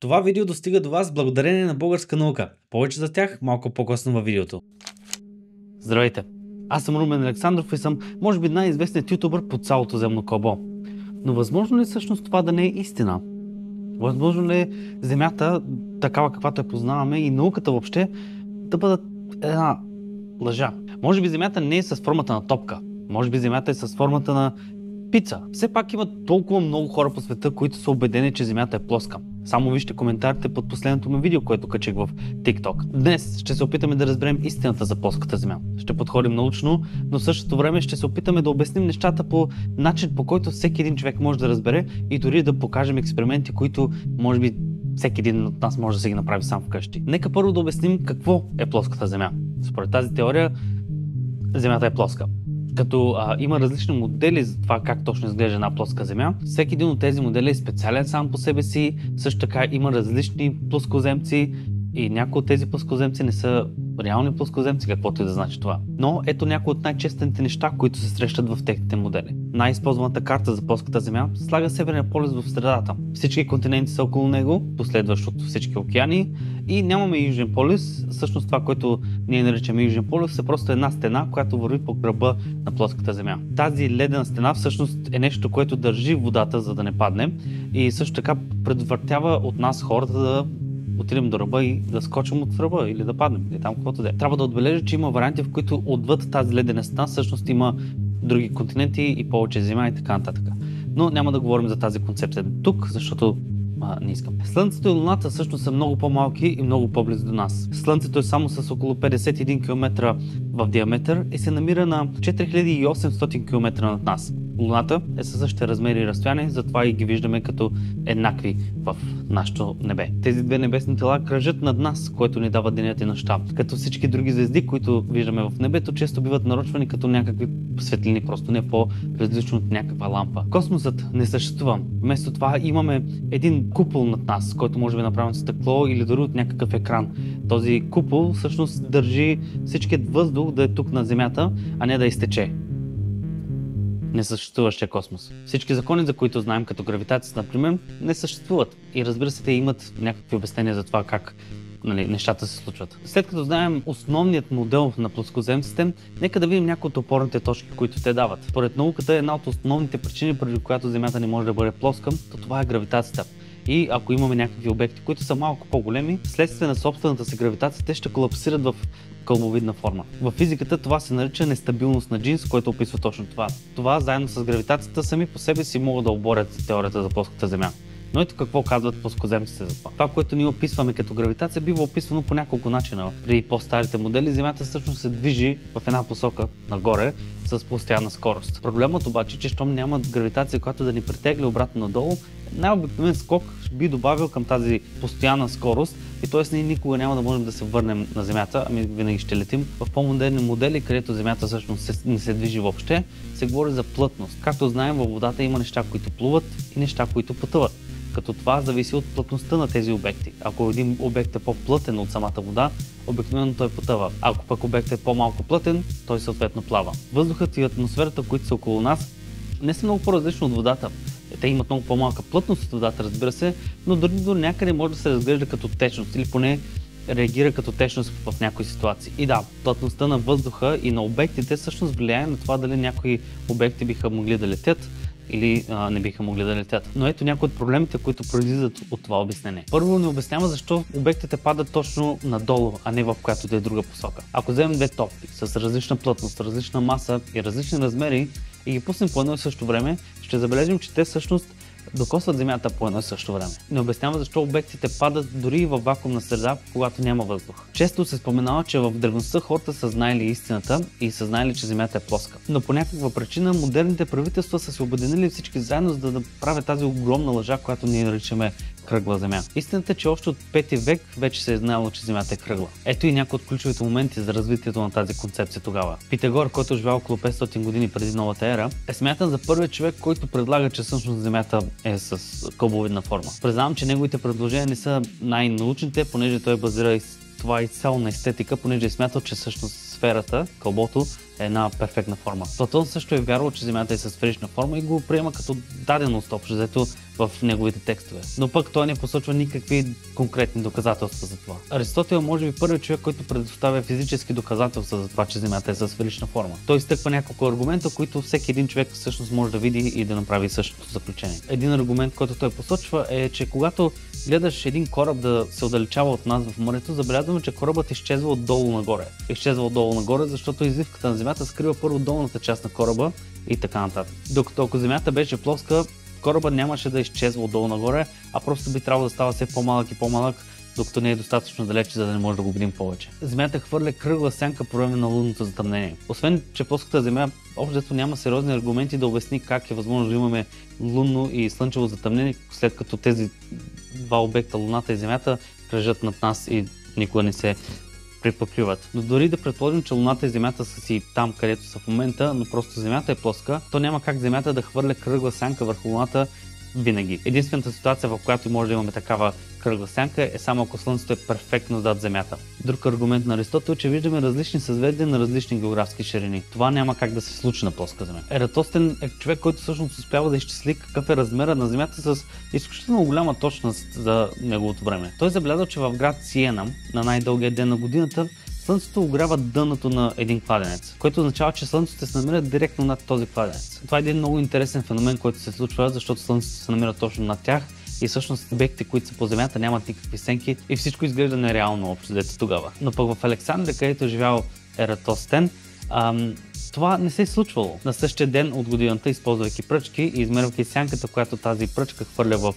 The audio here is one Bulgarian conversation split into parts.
Това видео достига до вас благодарение на Българска наука. Повече за тях малко по-късно във видеото. Здравейте! Аз съм Румен Александров и съм, може би, най-известният ютубър по цялото земно кълбо. Но възможно ли всъщност това да не е истина? Възможно ли е Земята, такава каквато я познаваме, и науката въобще да бъдат една лъжа? Може би Земята не е с формата на топка. Може би Земята е с формата на пица. Все пак има толкова много хора по света, които са убедени, че Земята е плоска. Само вижте коментарите под последното ми видео, което качих в TikTok. Днес ще се опитаме да разберем истината за плоската Земя. Ще подходим научно, но в същото време ще се опитаме да обясним нещата по начин, по който всеки един човек може да разбере и дори да покажем експерименти, които може би всеки един от нас може да си ги направи сам вкъщи. Нека първо да обясним какво е плоската Земя. Според тази теория, Земята е плоска. Като има различни модели за това как точно изглежда една плоска Земя. Всеки един от тези модели е специален сам по себе си. Също така има различни плоскоземци и някои от тези плоскоземци не са реални плоскоземци, каквото и да значи това. Но ето някои от най-честените неща, които се срещат в техните модели. Най-използваната карта за плоската Земя слага Северния полюс в средата. Всички континенти са около него, последващ от всички океани, и нямаме Южен полюс. Всъщност това, което ние наричаме Южен полюс, е просто една стена, която върви по гръба на плоската Земя. Тази ледена стена всъщност е нещо, което държи водата, за да не падне, и също така предотвратява от нас хората да отидем до ръба и да скочим от ръба или да паднем, или там каквото да е. Трябва да отбележа, че има варианти, в които отвъд тази ледена стена всъщност има други континенти и повече Земя и така нататък. Но няма да говорим за тази концепция тук, защото не искам. Слънцето и Луната също са много по-малки и много по-близо до нас. Слънцето е само с около 51 км в диаметър и се намира на 4800 км над нас. Луната е със същите размери и разстояние, затова и ги виждаме като еднакви в нашето небе. Тези две небесни тела кръжат над нас, което ни дава денят и нощта. Като всички други звезди, които виждаме в небето, често биват нарочвани като някакви светлини, просто не по-различно от някаква лампа. Космосът не съществува. Вместо това имаме един купол над нас, който може да е направен от стъкло или дори от някакъв екран. Този купол всъщност държи всичкият въздух да е тук на Земята, а не да изтече. Несъществуващия космос. Всички закони, за които знаем, като гравитацията, например, не съществуват. И разбира се, те имат някакви обяснения за това как нещата се случват. След като знаем основният модел на плоскоземците, нека да видим някои от опорните точки, които те дават. Според науката, една от основните причини, поради която Земята не може да бъде плоска, то това е гравитацията. И ако имаме някакви обекти, които са малко по-големи, вследствие на собствената си гравитация, те ще колапсират в кълбовидна форма. В физиката това се нарича нестабилност на Джинс, което описва точно това. Това заедно с гравитацията сами по себе си могат да оборят теорията за плоската Земя. Но ето какво казват плоскоземците за това. Това, което ние описваме като гравитация, бива описвано по няколко начина. При по-старите модели Земята всъщност се движи в една посока нагоре с постоянна скорост. Проблемът обаче, че щом няма гравитация, която да ни притегли обратно надолу, най-обикновен скок би добавил към тази постоянна скорост, и т.е. ние никога няма да можем да се върнем на Земята, ами винаги ще летим. В по-модерни модели, където Земята всъщност не се движи въобще, се говори за плътност. Както знаем, във водата има неща, които плуват и неща, които потъват. Като това зависи от плътността на тези обекти. Ако един обект е по-плътен от самата вода, обикновено той потъва. Ако пък обектът е по-малко плътен, той съответно плава. Въздухът и атмосферата, които са около нас, не са много по-различни от водата. Те имат много по-малка плътност от водата, разбира се, но дори до някъде може да се разглежда като течност или поне реагира като течност в някои ситуации. И да, плътността на въздуха и на обектите всъщност влияе на това дали някои обекти биха могли да летят или не биха могли да летят. Но ето някои от проблемите, които произлизат от това обяснение. Първо ни обяснява защо обектите падат точно надолу, а не в която да е друга посока. Ако вземем две топки с различна плътност, различна маса и различни размери и ги пуснем по едно и също време, ще забележим, че те всъщност докосват Земята по едно и също време. Не обяснява защо обектите падат дори и във вакуумна среда, когато няма въздух. Често се споменава, че в древността хората са знаели истината и са знаели, че Земята е плоска. Но по някаква причина модерните правителства са се обединили всички заедно, за да правят тази огромна лъжа, която ние наричаме кръгла Земя. Истината е, че още от 5 век вече се е знаело, че Земята е кръгла. Ето и някои от ключовите моменти за развитието на тази концепция тогава. Питагор, който живял около 500 години преди новата ера, е смятан за първият човек, който предлага, че всъщност Земята е с кълбовидна форма. Признавам, че неговите предложения не са най-научните, понеже той базира това изцяло на естетика, понеже е смятал, че всъщност сферата, кълбото, една перфектна форма. Платон също е вярвал, че Земята е със сферична форма и го приема като даденост общо взето в неговите текстове. Но пък той не посочва никакви конкретни доказателства за това. Аристотел е може би първият човек, който предоставя физически доказателства за това, че Земята е със сферична форма. Той изтъква няколко аргумента, които всеки един човек всъщност може да види и да направи същото заключение. Един аргумент, който той посочва, е, че когато гледаш един кораб да се отдалечава от нас в морето, забелязваме, че корабът изчезва отдолу нагоре. Изчезва отдолу нагоре, защото извивката на Земята скрива първо долната част на кораба и така нататък. Докато ако Земята беше плоска, корабът нямаше да изчезва отдолу нагоре, а просто би трябвало да става все по-малък и по-малък, докато не е достатъчно далече, за да не може да го видим повече. Земята хвърля кръгла сянка по време на лунното затъмнение. Освен, че плоската Земя общо няма сериозни аргументи да обясни как е възможно да имаме лунно и слънчево затъмнение, след като тези два обекта, Луната и Земята, кръжат над нас и никога не се припъкливат. Но дори да предположим, че Луната и Земята са си там, където са в момента, но просто Земята е плоска, то няма как Земята да хвърля кръгла сянка върху Луната винаги. Единствената ситуация, в която може да имаме такава кръгла сянка, е само ако Слънцето е перфектно зад Земята. Друг аргумент на Аристотел е, че виждаме различни съзвездия на различни географски ширини. Това няма как да се случи на плоска Земя. Ератостен е човек, който всъщност успява да изчисли какъв е размера на Земята с изключително голяма точност за неговото време. Той забелязал, че в град Сиена, на най-дългия ден на годината, Слънцето огрява дъното на един кладенец, което означава, че Слънцето се намира директно над този кладенец. Това е един много интересен феномен, който се случва, защото Слънцето се намира точно над тях и всъщност обектите, които са по Земята, нямат никакви сенки и всичко изглежда нереално общо взето тогава. Но пък в Александрия, където е живял Ератостен, това не се е случвало. На същия ден от годината, използвайки пръчки и измервайки сянката, която тази пръчка хвърля в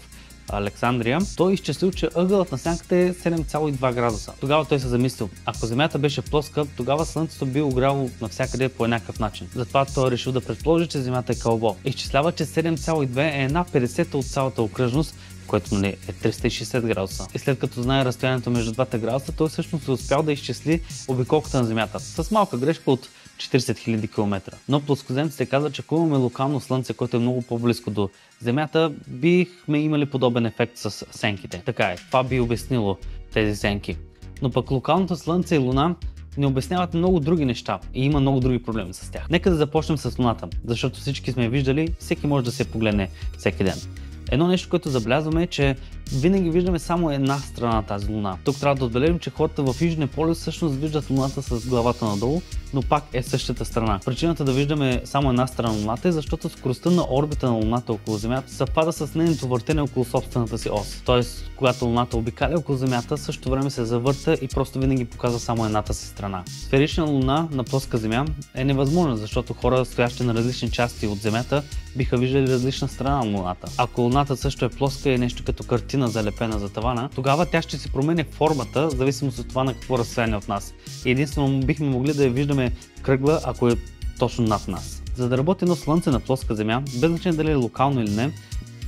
Александрия, той изчислил, че ъгълът на сянката е 7,2 градуса. Тогава той се замислил, ако Земята беше плоска, тогава Слънцето би огряло навсякъде по еднакъв начин. Затова той решил да предположи, че Земята е кълбо. Изчислява, че 7,2 е една 50 от цялата окръжност, което е 360 градуса. И след като знае разстоянието между двата градуса, той всъщност е успял да изчисли обиколката на Земята с малка грешка от 40 000 км. Но плоскоземците казват, че ако имаме локално Слънце, което е много по-близко до Земята, бихме имали подобен ефект с сенките. Така е, това би обяснило тези сенки. Но пък локалното Слънце и Луна не обясняват много други неща и има много други проблеми с тях. Нека да започнем с Луната, защото всички сме виждали, всеки може да се погледне всеки ден. Едно нещо, което забелязваме е, че винаги виждаме само една страна на тази Луна. Тук трябва да отбележим, че хората в Южния полюс всъщност виждат Луната с главата надолу, но пак е същата страна. Причината да виждаме само една страна на Луната е, защото скоростта на орбита на Луната около Земята съвпада с нейното въртене около собствената си ос. Тоест, когато Луната обикаля около Земята, същото време се завърта и просто винаги показва само едната си страна. Сферична Луна на плоска Земя е невъзможна, защото хора, стоящи на различни части от Земята, биха виждали различна страна на Луната. Ако Луната също е плоска и е нещо като картина залепена за тавана, тогава тя ще си променя формата, в зависимост от това на какво разстояние от нас. И единствено бихме могли да я виждаме кръгла, ако е точно над нас. За да работи едно Слънце на плоска Земя, без значение дали е локално или не,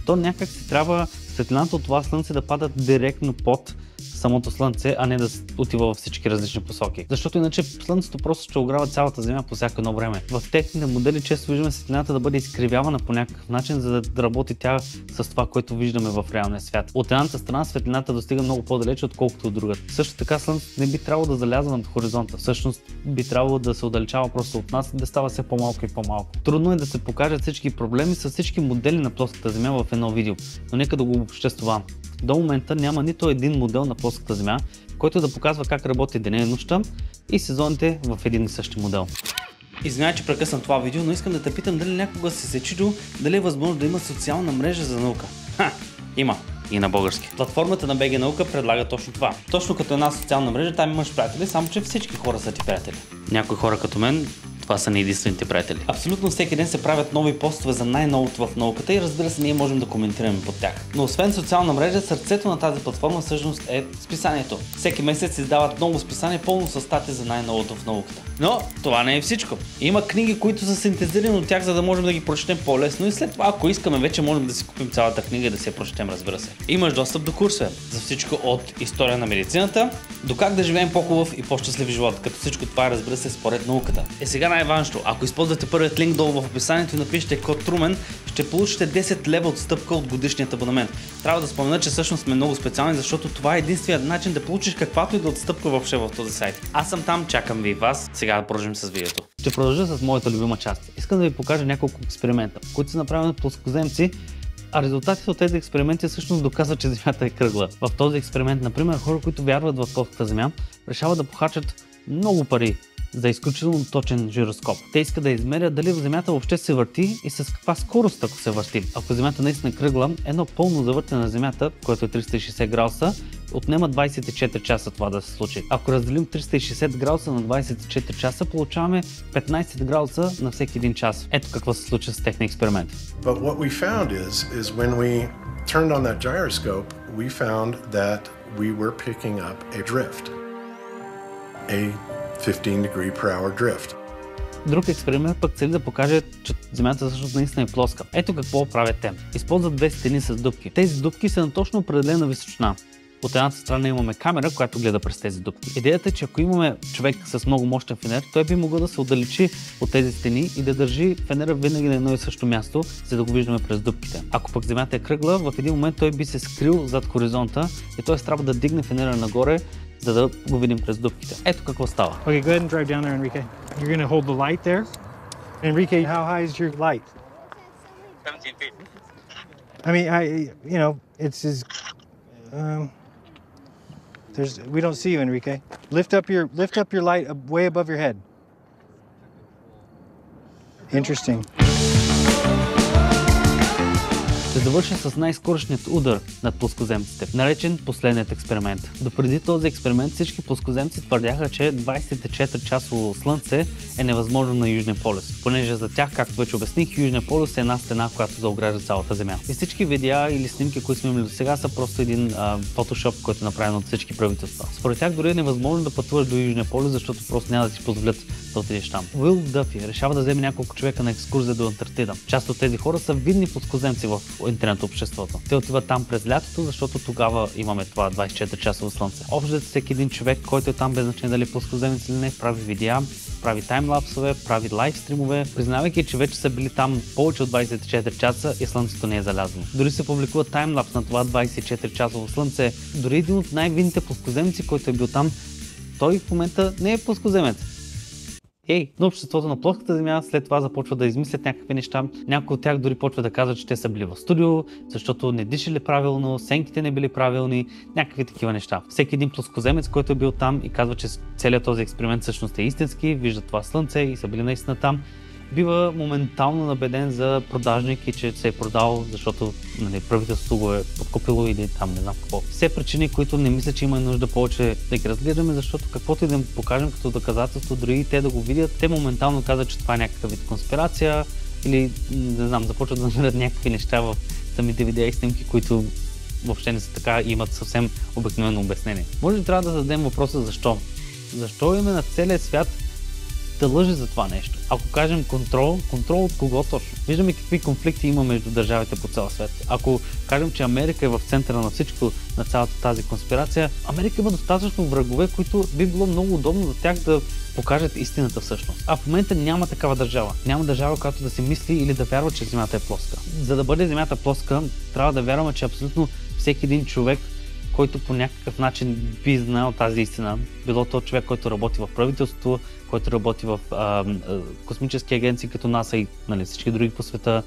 то някак си трябва светлината от това Слънце да пада директно под самото Слънце, а не да отива във всички различни посоки. Защото иначе Слънцето просто ще огрява цялата Земя по всяко едно време. В техните модели често виждаме светлината да бъде изкривявана по някакъв начин, за да работи тя с това, което виждаме в реалния свят. От едната страна светлината достига много по-далече, отколкото от другата. Също така Слънцето не би трябвало да залязва над хоризонта. Всъщност би трябвало да се отдалечава просто от нас и да става все по-малко и по-малко. Трудно е да се покажат всички проблеми с всички модели на плоската Земя в едно видео, но нека да го обобщя с това. До момента няма нито един модел на плоската Земя, който да показва как работи деня и нощта и сезоните в един и същи модел. Извинявай, че прекъсвам това видео, но искам да те питам дали някога си се чудил дали е възможно да има социална мрежа за наука. Има. И на български. Платформата на БГ Наука предлага точно това. Точно като една социална мрежа, там имаш приятели, само че всички хора са ти приятели. Някои хора като мен, това са не единствените приятели. Абсолютно всеки ден се правят нови постове за най-новото в науката и разбира се, ние можем да коментираме под тях. Но освен социална мрежа, сърцето на тази платформа всъщност е списанието. Всеки месец издават ново списание, пълно с статии за най-новото в науката. Но това не е всичко. Има книги, които са синтезирани от тях, за да можем да ги прочетем по-лесно и след това, ако искаме, вече можем да си купим цялата книга и да си я прочетем, разбира се. Имаш достъп до курсове за всичко от история на медицината до как да живеем по-хубав и по-щастлив живот, като всичко това е, разбира се, според науката. Сега най-важното, ако използвате първият линк долу в описанието и напишете код Трумен, ще получите 10 лева отстъпка от годишният абонамент. Трябва да спомена, че всъщност сме много специални, защото това е единственият начин да получиш каквато и да отстъпка въобще в този сайт. Аз съм там, чакам ви и вас. Сега да продължим с видеото. Ще продължа с моята любима част. Искам да ви покажа няколко експеримента, които са направени от плоскоземци, а резултатите от тези експерименти всъщност доказват, че Земята е кръгла. В този експеримент, например, хора, които вярват в плоската Земя, решават да похарчат много пари за изключително точен жироскоп. Те искат да измерят дали Земята въобще се върти и с каква скорост, ако се върти. Ако Земята наистина е кръгла, едно пълно завъртане на Земята, което е 360 градуса, отнема 24 часа това да се случи. Ако разделим 360 градуса на 24 часа, получаваме 15 градуса на всеки един час. Ето какво се случи с техния експеримент. But what we found is when we turned on that gyroscope, we found that we were picking up a drift. A 15 per hour drift. Друг експеримент пък цели да покаже, че Земята всъщност наистина е плоска. Ето какво правят те. Използват две стени с дупки. Тези дупки са на точно определена височина. От едната страна имаме камера, която гледа през тези дупки. Идеята е, че ако имаме човек с много мощен фенер, той би могъл да се отдалечи от тези стени и да държи фенера винаги на едно и също място, за да го виждаме през дупките. Ако пък Земята е кръгла, в един момент той би се скрил зад хоризонта и т.е. трябва да дигне фенера нагоре, за да го видим през дупките. Ето какво става. Okay, go ahead and drive down there, Enrique. You're going to hold the light there. Enrique, how high is your light? 17 feet. I mean, it's as we don't see you, Enrique. Lift up your light way above your head. Interesting. Ще завърша с най-скорошният удар над плоскоземците, наречен последният експеримент. Допреди този експеримент всички плоскоземци твърдяха, че 24-часово слънце е невъзможно на Южния полюс, понеже за тях, както вече обясних, Южния полюс е една стена, която заогражда цялата Земя. И всички видеа или снимки, които сме имали до сега, са просто един фотошоп, който е направен от всички правителства. Според тях дори е невъзможно да пътуваш до Южния полюс, защото просто няма да си позволят да отидеш там. Уил Дъфи решава да вземе няколко човека на екскурзия до Антарктида. Част от тези хора са видни плоскоземци в интернет обществото. Те отиват там през лятото, защото тогава имаме това 24-часово слънце. Общо всеки един човек, който е там, без значение дали плоскоземец или не, прави видеа, прави таймлапсове, прави лайвстримове, признавайки, че вече са били там повече от 24 часа и слънцето не е залязло. Дори се публикува таймлапс на това 24-часово слънце. Дори един от най-видните плоскоземци, който е бил там, той в момента не е плоскоземец. Но обществото на плоската Земя след това започва да измислят някакви неща. Някои от тях дори почва да казват, че те са били в студио, защото не дишали правилно, сенките не били правилни, някакви такива неща. Всеки един плоскоземец, който е бил там и казва, че целият този експеримент всъщност е истински, вижда това слънце и са били наистина там, бива моментално набеден за продажник и че се е продал, защото правителството го е подкупило или там не знам какво. Все причини, които не мисля, че има нужда повече да ги разгледаме, защото каквото и да им покажем като доказателство, дори и те да го видят, те моментално казват, че това е някакъв вид конспирация или не знам, започват да намерят някакви неща в самите видеа и снимки, които въобще не са така и имат съвсем обикновено обяснение. Може би трябва да зададем въпроса защо. Защо има на целия свят да лъже за това нещо? Ако кажем контрол от кого точно? Виждаме какви конфликти има между държавите по цял свет. Ако кажем, че Америка е в центъра на всичко, на цялата тази конспирация, Америка има достатъчно врагове, които би било много удобно за тях да покажат истината всъщност. А в момента няма такава държава. Няма държава, която да си мисли или да вярва, че Земята е плоска. За да бъде Земята плоска, трябва да вярваме, че абсолютно всеки един човек, който по някакъв начин би знаел тази истина, било то човек, който работи в правителството, който работи в космически агенции като НАСА и всички други по света,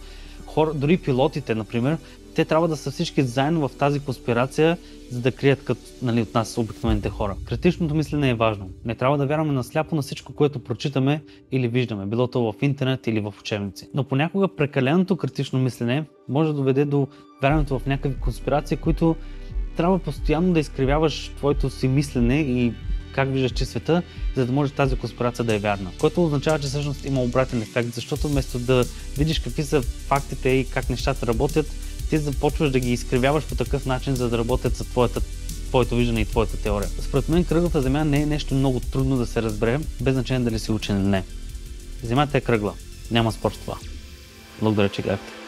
хора, дори пилотите, например, те трябва да са всички заедно в тази конспирация, за да крият от нас обикновените хора. Критичното мислене е важно. Не трябва да вярваме насляпо на всичко, което прочитаме или виждаме, било то в интернет или в учебници. Но понякога прекаленото критично мислене може да доведе до вярването в някакви конспирации, които трябва постоянно да изкривяваш твоето си мислене и как виждаш че света, за да може тази конспирация да е вярна. Което означава, че всъщност има обратен ефект, защото вместо да видиш какви са фактите и как нещата работят, ти започваш да ги изкривяваш по такъв начин, за да работят за твоето виждане и твоята теория. Според мен кръглата Земя не е нещо много трудно да се разбере, без значение дали си учен или не. Земята е кръгла. Няма спор с това. Благодаря, че гледахте.